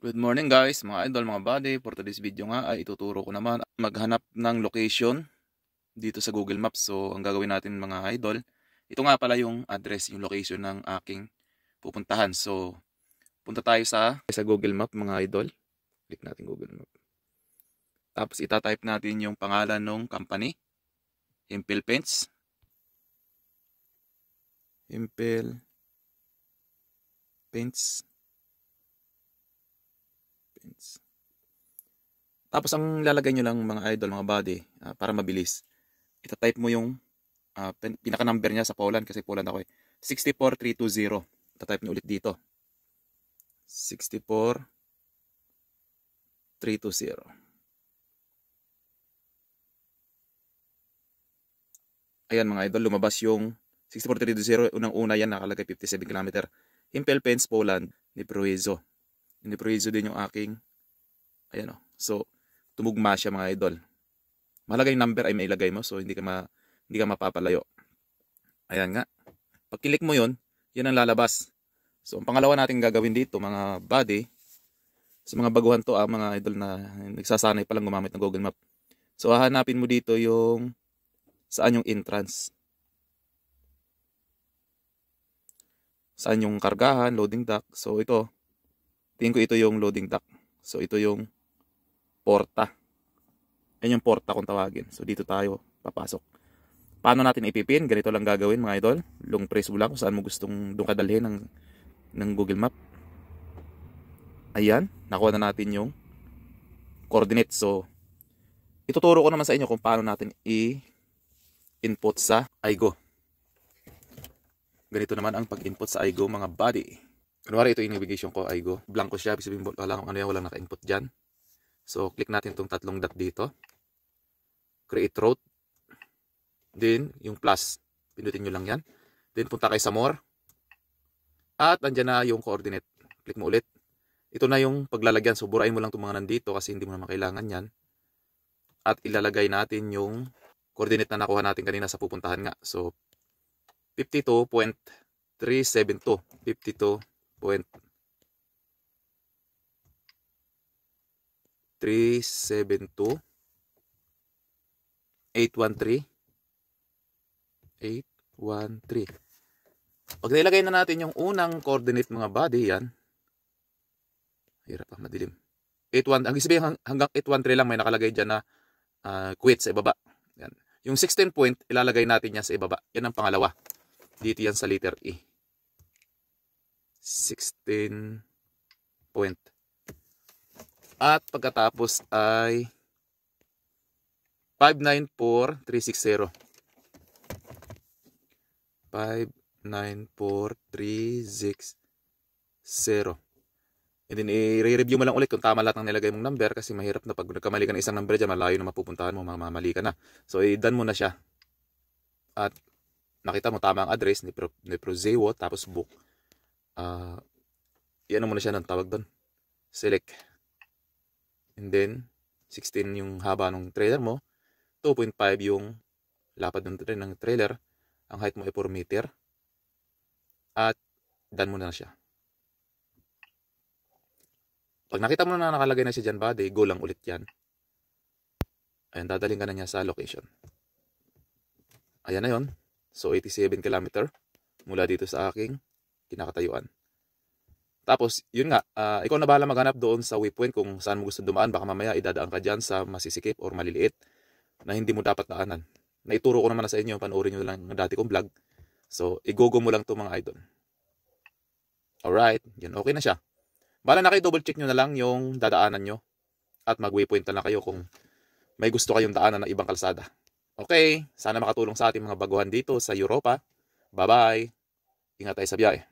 Good morning guys, mga idol, mga buddy. For today's video nga ay ituturo ko naman maghanap ng location dito sa Google Maps. So ang gagawin natin mga idol, ito nga pala yung address, yung location ng aking pupuntahan. So punta tayo sa Google Map mga idol. Click natin Google Map. Tapos itatype natin yung pangalan ng company, Impel Paints. Impel Paints. Tapos ang lalagay nyo lang mga idol, mga buddy, para mabilis, itatype mo yung pinaka-number niya sa Poland, kasi Poland ako eh. 64320. Itatype nyo ulit dito. 64320. Ayan mga idol, lumabas yung 64320. Unang-una yan, nakalagay 57 km. Impel Paints, Poland, Dnieprojezo. Dnieprojezo din yung aking, ayan o. So, tumugma siya mga idol. Mahalaga yung number ay mailagay mo, so hindi ka mapapalayo. Ayan nga. Pag click mo yun, yan ang lalabas. So ang pangalawa natin gagawin dito mga buddy, sa mga baguhan to, mga idol na nagsasanay pa lang gumamit ng Google Map. So hahanapin mo dito yung saan yung entrance. Saan yung kargahan, loading dock. So ito, tingin ko ito yung loading dock. So ito yung porta. Yan yung porta kung tawagin. So dito tayo papasok. Paano natin ipipin? Ganito lang gagawin mga idol. Long press mo lang kung saan mo gustong doon kadalhin ng Google Map. Ayan, nakuha na natin yung coordinates. So ituturo ko naman sa inyo kung paano natin i-input sa iGo. Ganito naman ang pag-input sa iGo mga buddy. Kunwari ito yung navigation ko, iGo. Blanco siya, ibig sabihin wala kung ano yan, walang naka-input dyan. So, click natin itong tatlong dot dito. Create route. Then, yung plus. Pindutin nyo lang yan. Then, punta kayo sa more. At, andyan na yung coordinate. Click mo ulit. Ito na yung paglalagyan. So, burahin mo lang itong mga nandito kasi hindi mo naman kailangan yan. At, ilalagay natin yung coordinate na nakuha natin kanina sa pupuntahan nga. So, 52.372. 52.372 813. Pag nilagay na natin yung unang coordinate mga buddy, yan. Hirap pa, madilim. 81, ang sabihin hanggang 813 lang may nakalagay dyan na quit sa ibaba. Yan. Yung 16 point, ilalagay natin yan sa ibaba. Yan ang pangalawa. Dito yan sa letter E. 16 point. At pagkatapos ay 594360. 594360. And then i-review mo lang ulit kung tama lahat ng nilagay mong number kasi mahirap na pag nagkamali ka ng isang number dyan, malayo na mapupuntahan mo, mamamali ka na. So i-done mo na siya. At nakita mo tama ang address ni Dnieprojezo, tapos book. Iyan mo na siya ng tawag doon. Select. And then 16 yung haba ng trailer mo. 2.5 yung lapad ng trailer. Ang height mo ay 4 meter. At done mo na siya. Pag nakita mo na nakalagay na siya dyan buddy, go lang ulit yan. Ayan, dadaling ka na niya sa location. Ayan na yun. So 87 km mula dito sa aking kinakatayuan. Tapos, yun nga, ikaw na bahala maghanap doon sa waypoint kung saan mo gusto dumaan. Baka mamaya idadaan ka dyan sa masisikip or maliliit na hindi mo dapat daanan. Naituro ko naman na sa inyo, panoorin nyo lang ang dati kong vlog. So, igogo mo lang to mga idol. Alright, yun, okay na siya. Bahala na kayo, double check nyo na lang yung dadaanan nyo. At mag-waypoint na lang kayo kung may gusto kayong daanan ng ibang kalsada. Okay, sana makatulong sa ating mga baguhan dito sa Europa. Bye-bye. Ingat tayo sa biyahe.